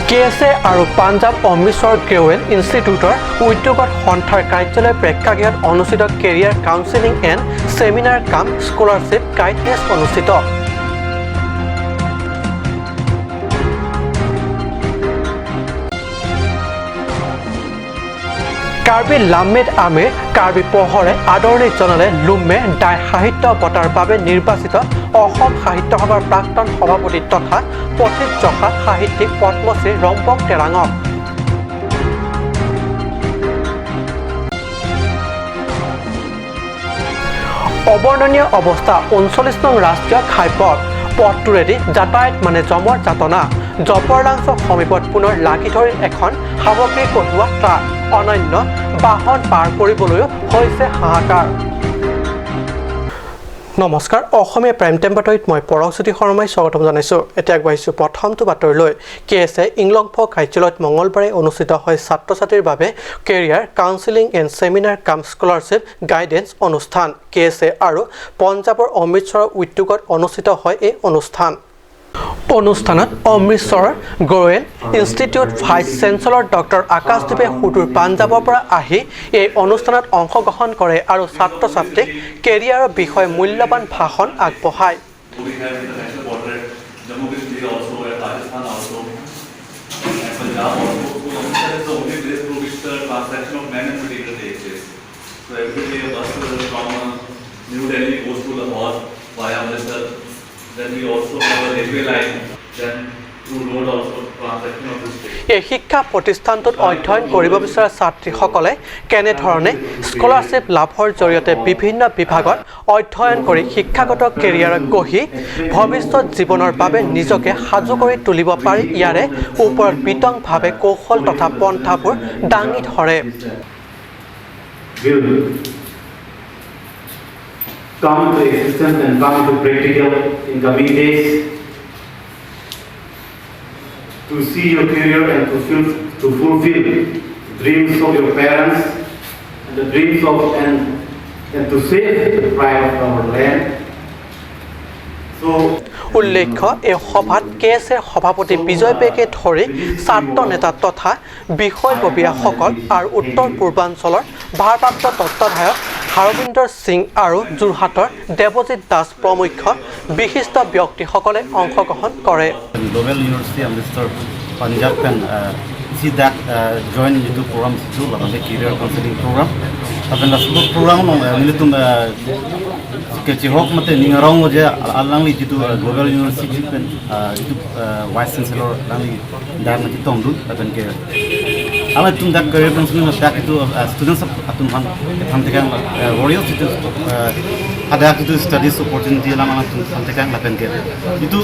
KSA আৰু পাঞ্জাৱ অমৃতসৰ গ্ৰেৱেল ইনষ্টিটিউটৰ উদ্যোগত সন্থাৰ কাৰ্যালয় প্ৰেক্ষাগৃহত অনুষ্ঠিত কেৰিয়াৰ কাউন্সেলিং এণ্ড ছেমিনাৰ কাম স্কলাৰশ্বিপ গাইডেন্স অনুষ্ঠিত। কাৰ্বি লাম্মেদ আমিৰ কাৰ্বি পোহৰে আদৰণি জনালে লুম্মে দাই সাহিত্য বঁটাৰ বাবে নিৰ্বাচিত অসম সাহিত্য সভাৰ প্ৰাক্তন সভাপতি তথা পথিতযশা সাহিত্যিক পদ্মশ্ৰী ৰম্পক তেৰাঙক। অবৰ্ণনীয় অৱস্থা 39 নং ৰাষ্ট্ৰীয় ঘাইপথ পথটোৰেদি যাতায়াত মানে জমৰ যাতনা। জপৰলাংচৰ সমীপত পুনৰ লাগি ধৰিল এখন সামগ্ৰী কঢ়িওৱা ট্ৰাক। অনন্য বাহন পাৰ কৰিবলৈও হৈছে হাহাকাৰ। নমস্কাৰ, অসমীয়া প্ৰাইম টাইম বাতৰিত মই পৰকজ্যোতি শৰ্মাই স্বাগতম জনাইছোঁ। এতিয়া আগবাঢ়িছোঁ প্ৰথমটো বাতৰিলৈ। কেএছএ ইংলংফ কাৰ্যালয়ত মঙলবাৰে অনুষ্ঠিত হয় ছাত্ৰ ছাত্ৰীৰ বাবে কেৰিয়াৰ কাউন্সেলিং এণ্ড ছেমিনাৰ কাম স্কলাৰশ্বিপ গাইডেন্স অনুষ্ঠান। কেএছএ আৰু পঞ্জাৱৰ অমৃতসৰৰ উদ্যোগত অনুষ্ঠিত হয় এই অনুষ্ঠান। অনুষ্ঠানত অমৃতসৰৰ গ্ৰেৱেল ইনষ্টিটিউট ভাইচ চেঞ্চেলৰ ডক্টৰ আকাশদ্বীপে সুদূৰ পাঞ্জাৱৰ পৰা আহি এই অনুষ্ঠানত অংশগ্ৰহণ কৰে আৰু ছাত্ৰ ছাত্ৰীক কেৰিয়াৰৰ বিষয়ে মূল্যৱান ভাষণ আগবঢ়ায়। Then we also have a railway line, then through road also transaction of this state. এই শিক্ষা প্ৰতিষ্ঠানটোত অধ্যয়ন কৰিব বিচৰা ছাত্ৰীসকলে কেনেধৰণে স্কলাৰশ্বিপ লাভৰ জৰিয়তে বিভিন্ন বিভাগত অধ্যয়ন কৰি শিক্ষাগত কেৰিয়াৰ গঢ়ি ভৱিষ্যত জীৱনৰ বাবে নিজকে সাজু কৰি তুলিব পাৰি, ইয়াৰে ওপৰত বিতংভাৱে কৌশল তথা পন্থাবোৰ দাঙি ধৰে। Come to existence and come to practical in coming days to see your career and to fulfill dreams of your parents and the dreams of and to save the pride of our land. So উল্লেখ্য, এই সভাত কেএছএৰ সভাপতি বিজয় বেগে ধৰি ছাত্ৰ নেতা তথা বিষয়ববীয়াসকল আৰু উত্তৰ পূৰ্বাঞ্চলৰ ভাৰপ্ৰাপ্ত তত্ত্বাধায়ক হৰবিন্দৰ সিং আৰু যোৰহাটৰ দেৱজিৎ দাস প্ৰমুখ বিশিষ্ট ব্যক্তিসকলে অংশগ্ৰহণ কৰে। Global University Amritsar Punjab can see that join into program to the career counseling program. Tapi nasib program ini tu kecihok mate ningarong je alang li itu Global University kan itu vice chancellor langi dah mati tomdu tapi ke alat tu dah career counseling dah itu students atun han tekan warriors itu ada itu studies opportunity lama han tekan lapen ke itu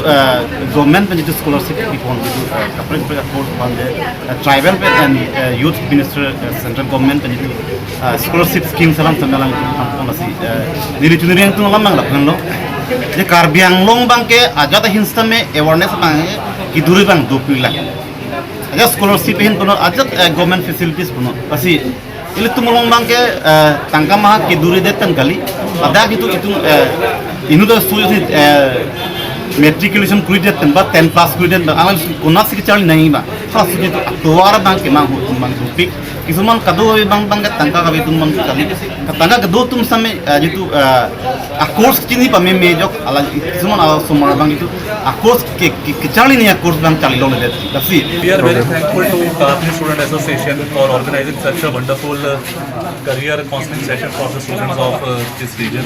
government pen itu scholarship ipon itu kapre course bande tribal and youth minister central government pen itu scholarship scheme salam sangalang masih diri tuniri yang tu lamang lapen lo je Karbi Anglong bang ke aja ta hinsta me awareness bang ki duri bang dupila aja scholarship hin puno aja government facilities puno pasti ili tumulong bang ke tangka mah ki duri detan kali ada gitu itu inu to suyo matriculation kuliah tempat 10 plus kuliah amal kunas sih cari nahi ba khas itu tuara bang ke mang tupik kisuman kado bang tangka kabe tum kali tangka kado tum sampai itu course kini pa me jok ala kisuman ala sumar bang itu course ke cari nih course bang cari lo le tapi We are very thankful to Kashmir Student Association for organizing such a wonderful career counseling session for the students of this region.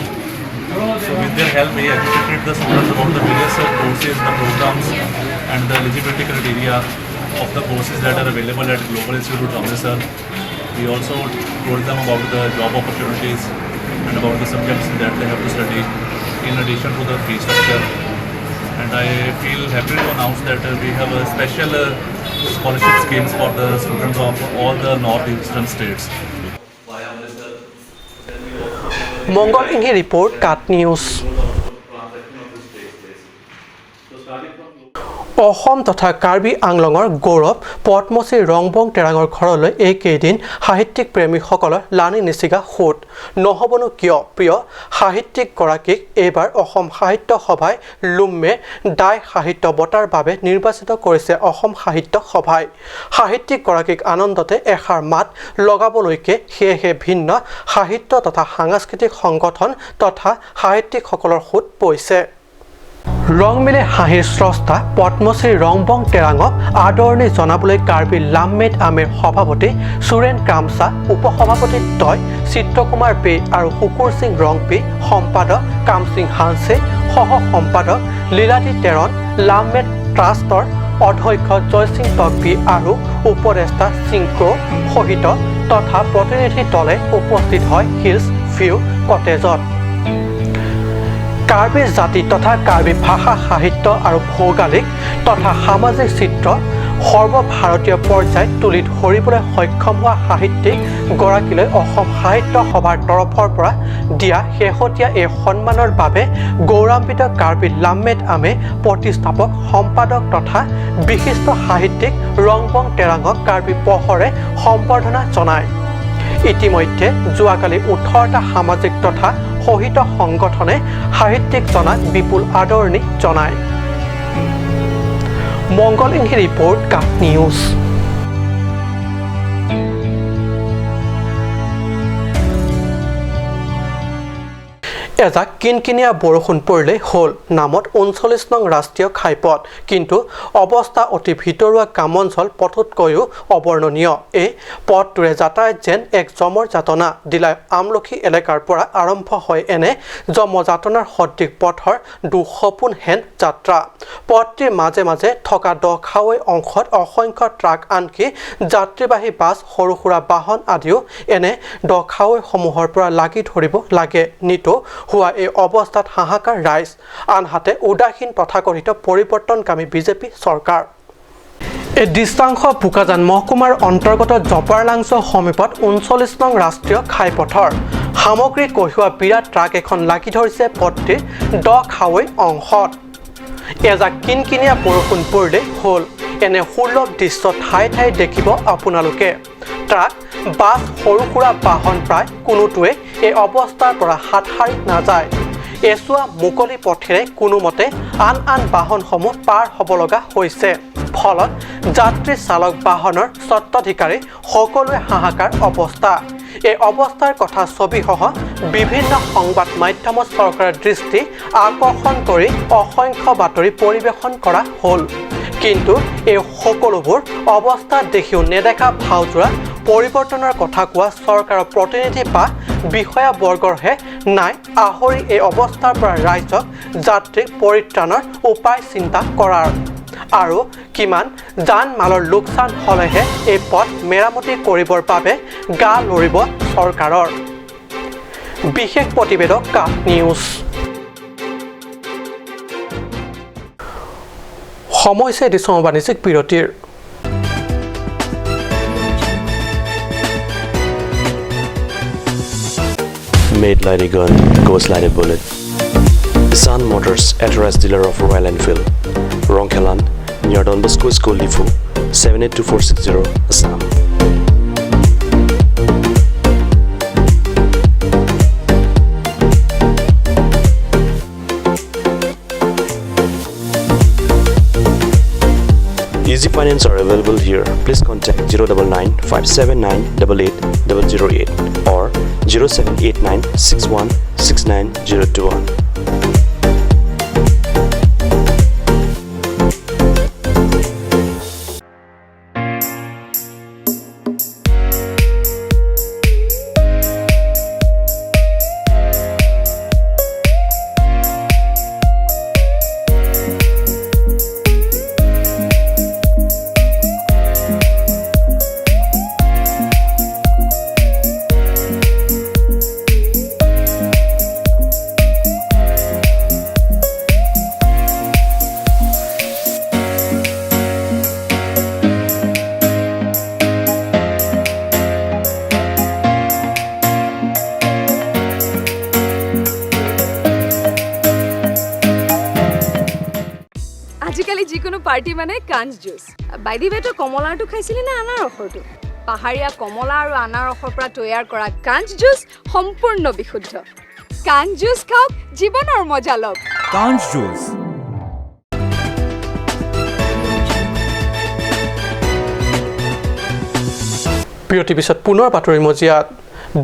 So with their help, we educated the students about the various courses, the programs and the eligibility criteria of the courses that are available at Global Institute Amritsar. We also told them about the job opportunities and about the subjects that they have to study in addition to the fee structure. And I feel happy to announce that we have a special scholarship schemes for the students of all the northeastern states. Mangal Inghi report কাট news. Assam তথা কাৰ্বি আংলঙৰ গৌৰৱ পদ্মশ্ৰী ৰংবং তেৰাঙৰ ঘৰলৈ এইকেইদিন সাহিত্যিক প্ৰেমীসকলৰ লানি নিচিগা সোঁত নহ'বনো কিয় প্ৰিয় সাহিত্যিকগৰাকীক এইবাৰ অসম সাহিত্য সভাই লুম্মে দাই সাহিত্য বঁটাৰ বাবে নিৰ্বাচিত কৰিছে অসম সাহিত্য সভাই সাহিত্যিকগৰাকীক আনন্দতে এষাৰ মাত লগাবলৈকে সেয়েহে ভিন্ন সাহিত্য তথা সাংস্কৃতিক সংগঠন তথা সাহিত্যিকসকলৰ সোঁত পইছে ৰং মিলে হাঁহিৰ স্ৰষ্টা পদ্মশ্ৰী ৰংবং তেৰাঙক আদৰণি জনাবলৈ কাৰ্বি লামমেট আমেৰ সভাপতি সুৰেন কামচা উপসভাপতি তয় চিত্ৰকুমাৰ বে আৰু শুকুৰ সিং ৰংপি সম্পাদক কামসিং হানছে সহ সম্পাদক লীলাদী তেৰণ লামমেট ট্ৰাষ্টৰ অধ্যক্ষ জয়সিং তকবি আৰু উপদেষ্টা সিংক্ৰ সহিত তথা প্ৰতিনিধি দলে উপস্থিত হয় হিলছ ভিউ কটেজত কাৰ্বি জাতি তথা কাৰ্বি ভাষা সাহিত্য আৰু ভৌগোলিক তথা সামাজিক চিত্ৰ সৰ্বভাৰতীয় পৰ্যায়ত তুলি ধৰিবলৈ সক্ষম হোৱা সাহিত্যিকগৰাকীলৈ অসম সাহিত্য সভাৰ তৰফৰ পৰা দিয়া শেহতীয়া এই সন্মানৰ বাবে গৌৰৱান্বিত কাৰ্বি লামমেট আমে প্ৰতিষ্ঠাপক সম্পাদক তথা বিশিষ্ট সাহিত্যিক ৰংবং তেৰাঙক কাৰ্বি পহৰে সম্বৰ্ধনা জনায় ইতিমধ্যে যোৱাকালি 18টা সামাজিক তথা সহিত সংগঠনে সাহিত্যিকজনাক বিপুল আদৰণি জনায় মংগল ইংহি ৰিপৰ্ট কাট নিউজ এজাক কিনকিনীয়া বৰষুণ পৰিলেই হ'ল নামত 39 নং ৰাষ্ট্ৰীয় ঘাইপথ কিন্তু অৱস্থা অতি ভিতৰুৱা গ্ৰামাঞ্চল পথতকৈও অৱৰ্ণনীয় এই পথটোৰে যাতায়াত যেন এক জমৰ যাতনা দিলাই আমলখি এলেকাৰ পৰা আৰম্ভ হয় এনে জমযাতনাৰ সদৃশ পথৰ দুসপোন হেন যাত্ৰা পথটিৰ মাজে মাজে থকা দখাৱৈ অংশত অসংখ্য ট্ৰাক আনকি যাত্ৰীবাহী বাছ সৰু সুৰা বাহন আদিও এনে দখাৱৈসমূহৰ পৰা লাগি ধৰিব লাগে নিতো হোৱা এই অৱস্থাত হাহাকাৰ ৰাইজ আনহাতে উদাসীন তথাকথিত পৰিৱৰ্তনকামী বিজেপি চৰকাৰ এই দৃশ্যাংশ বোকাজান মহকুমাৰ অন্তৰ্গত জপাৰলাংছ সমীপত 39 নং ৰাষ্ট্ৰীয় ঘাইপথৰ সামগ্ৰী কঢ়িওৱা বিৰাট ট্ৰাক এখন লাগি ধৰিছে পথটিৰ দখাৱৈ অংশত এজাক কিনকিনীয়া বৰষুণ পৰিলেই হ'ল এনে সুলভ দৃশ্য ঠাই ঠাই দেখিব আপোনালোকে ট্ৰাক বাছ সৰু সুৰা বাহন প্ৰায় কোনোটোৱে এই অৱস্থাৰ পৰা হাত সাৰি নাযায় এচুৱা মুকলি পথেৰে কোনোমতে আন বাহনসমূহ পাৰ হ'ব লগা হৈছে ফলত যাত্ৰী চালক বাহনৰ স্বত্বাধিকাৰী সকলোৱে হাহাকাৰ অৱস্থা এই অৱস্থাৰ কথা ছবিসহ বিভিন্ন সংবাদ মাধ্যমত চৰকাৰৰ দৃষ্টি আকৰ্ষণ কৰি অসংখ্য বাতৰি পৰিৱেশন কৰা হ'ল কিন্তু এই সকলোবোৰ অৱস্থা দেখিও নেদেখা ভাওজোৰা পৰিৱৰ্তনৰ কথা কোৱা চৰকাৰৰ প্ৰতিনিধি বা বিষয়াবৰ্গৰহে নাই আহৰি এই অৱস্থাৰ পৰা ৰাইজক যাত্ৰীক পৰিত্ৰাণৰ উপায় চিন্তা কৰাৰ আৰু কিমান যান মালৰ লোকচান হ'লেহে এই পথ মেৰামতি কৰিবৰ বাবে গা লৰিব চৰকাৰৰ বিশেষ প্ৰতিবেদক কাট নিউজ সমস্যা এডিশ্যন বাণিজ্যিক বিৰতিৰ Made like a gun, goes like a bullet. Sun Motors, authorized dealer of Royal Enfield. Rongkhelan, near Don Bosco School, Lifu, 782460, Assam. Easy finance are available here. Please contact 099-579-88-008 or 0789-6169-021. আজিকালি যিকোনো party মানে কাঞ্চ juice বাইদি বেটো কমলাটো খাইছিলি না আনাৰসৰটো পাহাৰীয়া কমলা আৰু আনাৰসৰ পৰা তৈয়াৰ কৰা কাঞ্চ জুচ সম্পূৰ্ণ বিশুদ্ধ কাঞ্চ জুচ খাওক জীৱনৰ মজা লওক কাঞ্চ জুচ বিৰতিৰ পিছত পুনৰ বাতৰি মজিয়াত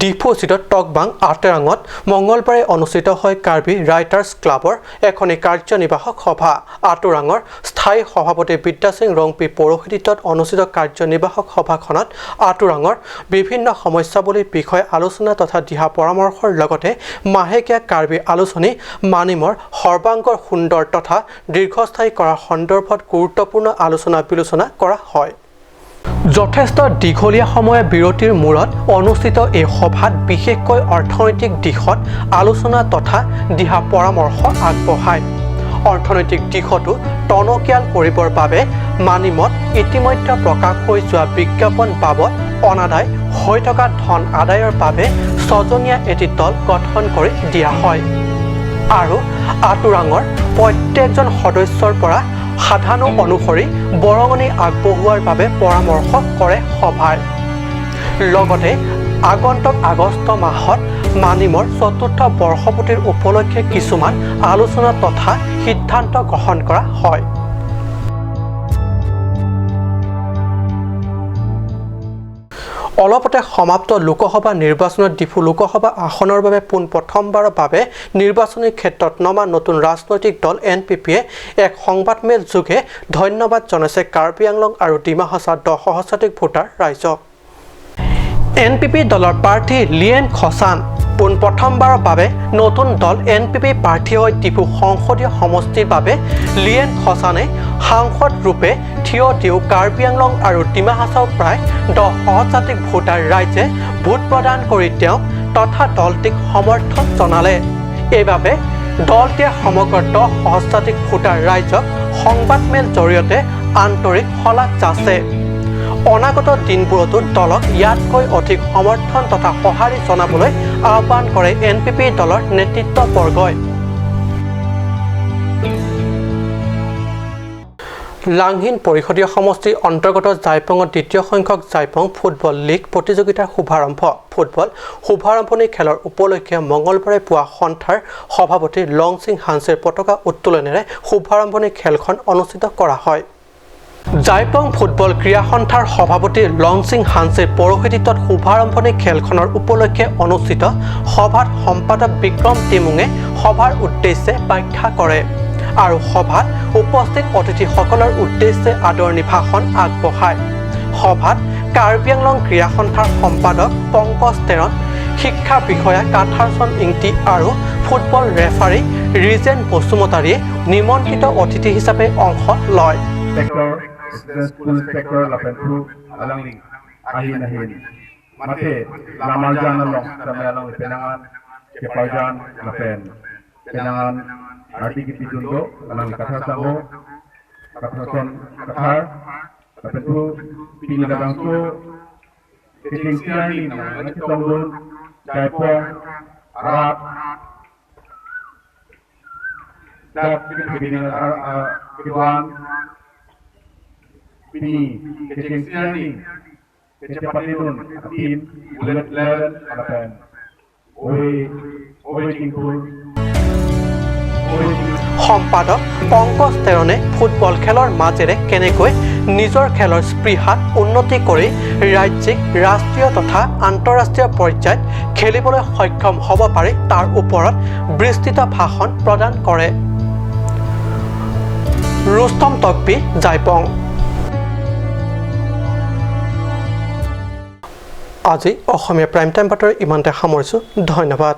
ডিফুস্থিত টকবাং আটেৰাঙত মঙলবাৰে অনুষ্ঠিত হয় কাৰ্বি ৰাইটাৰ্ছ ক্লাবৰ এখনি কাৰ্যনিৰ্বাহক সভা আটেৰাঙৰ স্থায়ী সভাপতি বিদ্যা সিং ৰংপি পৌৰোহিত্যত অনুষ্ঠিত কাৰ্যনিৰ্বাহক সভাখনত আটেৰাঙৰ বিভিন্ন সমস্যাৱলীৰ বিষয়ে আলোচনা তথা দিহা পৰামৰ্শৰ লগতে মাহেকীয়া কাৰ্বি আলোচনী মানিমৰ সৰ্বাংগৰ সুন্দৰ তথা দীৰ্ঘস্থায়ী কৰাৰ সন্দৰ্ভত গুৰুত্বপূৰ্ণ আলোচনা বিলোচনা কৰা হয় যথেষ্ট দীঘলীয়া সময় বিৰতিৰ মূৰত অনুষ্ঠিত এই সভাত বিশেষকৈ অৰ্থনৈতিক দিশত আলোচনা তথা দিহা পৰামৰ্শ আগবঢ়ায় অৰ্থনৈতিক দিশতো টনকিয়াল কৰিবৰ বাবে মানিমত ইতিমধ্যে প্ৰকাশ হৈ যোৱা বিজ্ঞাপন বাবদ অনাদায় হৈ থকা ধন আদায়ৰ বাবে ছজনীয়া এটি দল গঠন কৰি দিয়া হয় আৰু আটেৰাঙৰ প্ৰত্যেকজন সদস্যৰ পৰা সাধাৰণ অনুসৰি বৰঙণি আগবঢ়োৱাৰ বাবে পৰামৰ্শ কৰে সভাই লগতে আগন্তুক আগষ্ট মাহত মানিমৰ চতুৰ্থ বৰ্ষপূৰ্তিৰ উপলক্ষে কিছুমান আলোচনা তথা সিদ্ধান্ত গ্ৰহণ কৰা হয় অলপতে সমাপ্ত লোকসভা নিৰ্বাচনত ডিফু লোকসভা আসনৰ বাবে প্ৰথমবাৰৰ বাবে নিৰ্বাচনী ক্ষেত্ৰত নমা নতুন ৰাজনৈতিক দল এনপিপিয়ে এক সংবাদমেল যোগে ধন্যবাদ জনাইছে কাৰ্বি আংলং আৰু ডিমা হাছাওৰ 10 সহস্ৰাধিক ভোটাৰ ৰাইজক এনপিপি দলৰ প্ৰাৰ্থী লিয়েন খছান প্ৰথমবাৰৰ বাবে নতুন দল এনপিপি প্ৰাৰ্থী হৈ ডিফু সংসদীয় সমষ্টিৰ বাবে লিয়েন খছানে সাংসদ ৰূপে থিয় দিও কাৰ্বি আংলং আৰু ডিমা হাছাওৰ প্ৰায় 10 সহস্ৰাধিক ভোটাৰ ৰাইজে ভোট প্ৰদান কৰি তেওঁক তথা দলটিক সমৰ্থন জনালে এইবাবে দলটিয়ে সমগ্ৰ 10 সহস্ৰাধিক ভোটাৰ ৰাইজক সংবাদমেল জৰিয়তে আন্তৰিক শলাগ যাচে অনাগত দিনবোৰতো দলক ইয়াতকৈ অধিক সমৰ্থন তথা সঁহাৰি জনাবলৈ আহ্বান কৰে এনপিপি দলৰ নেতৃত্ববৰ্গই লাংহিন পৰিষদীয় সমষ্টিৰ অন্তৰ্গত জাইপঙত দ্বিতীয় সংখ্যক জাইপং ফুটবল লীগ প্ৰতিযোগিতাৰ শুভাৰম্ভণি খেলৰ উপলক্ষে মঙলবাৰে পুৱা সন্থাৰ সভাপতি লং সিং হানছেৰ পতাকা উত্তোলনেৰে শুভাৰম্ভণি খেলখন অনুষ্ঠিত কৰা হয় জাইপং ফুটবল ক্ৰীড়া সন্থাৰ সভাপতি লং সিং হানছেৰ পৌৰোহিত্যত শুভাৰম্ভণি খেলখনৰ উপলক্ষে অনুষ্ঠিত সভাত সম্পাদক বিক্ৰম টিমুঙে সভাৰ উদ্দেশ্যে ব্যাখ্যা কৰে আৰু সভাত উপস্থিত অতিথিসকলৰ উদ্দেশ্যে আদৰণি ভাষণ আগবঢ়ায় সভাত কাৰ্বি আংলং ক্ৰীড়া সন্থাৰ সম্পাদক পংকজ তেৰণ শিক্ষা বিষয়া কাথাৰচন ইংটি আৰু ফুটবল ৰেফাৰী ৰিজেন বসুমতাৰীয়ে নিমন্ত্ৰিত অতিথি হিচাপে অংশ লয় school inspector lapentu alang ahin mate lamarjan along samayalong penangan keparjan lapen penangan arti kitidundo alang kathasango kathason kathar lapentu pinilagangso ketingsiani na kitongdon jaipo arat dat kibinin kidwan Pini, kecengsiani, kecepatinun, atin, ulet len, alapan, owe cingkul. সম্পাদক Pankaj তেৰণে football খেলৰ মাজেৰে কেনেকৈ নিজৰ খেলৰ স্পৃহাত উন্নতি কৰি ৰাজ্যিক ৰাষ্ট্ৰীয় তথা আন্তঃৰাষ্ট্ৰীয় পৰ্যায়ত খেলিবলৈ সক্ষম হ'ব পাৰে তাৰ ওপৰত বিস্তৃত ভাষণ প্ৰদান কৰে ৰুস্তম তকবি জাইপং আজি অসমীয়া প্ৰাইম টাইম বাতৰি ইমানতে সামৰিছোঁ ধন্যবাদ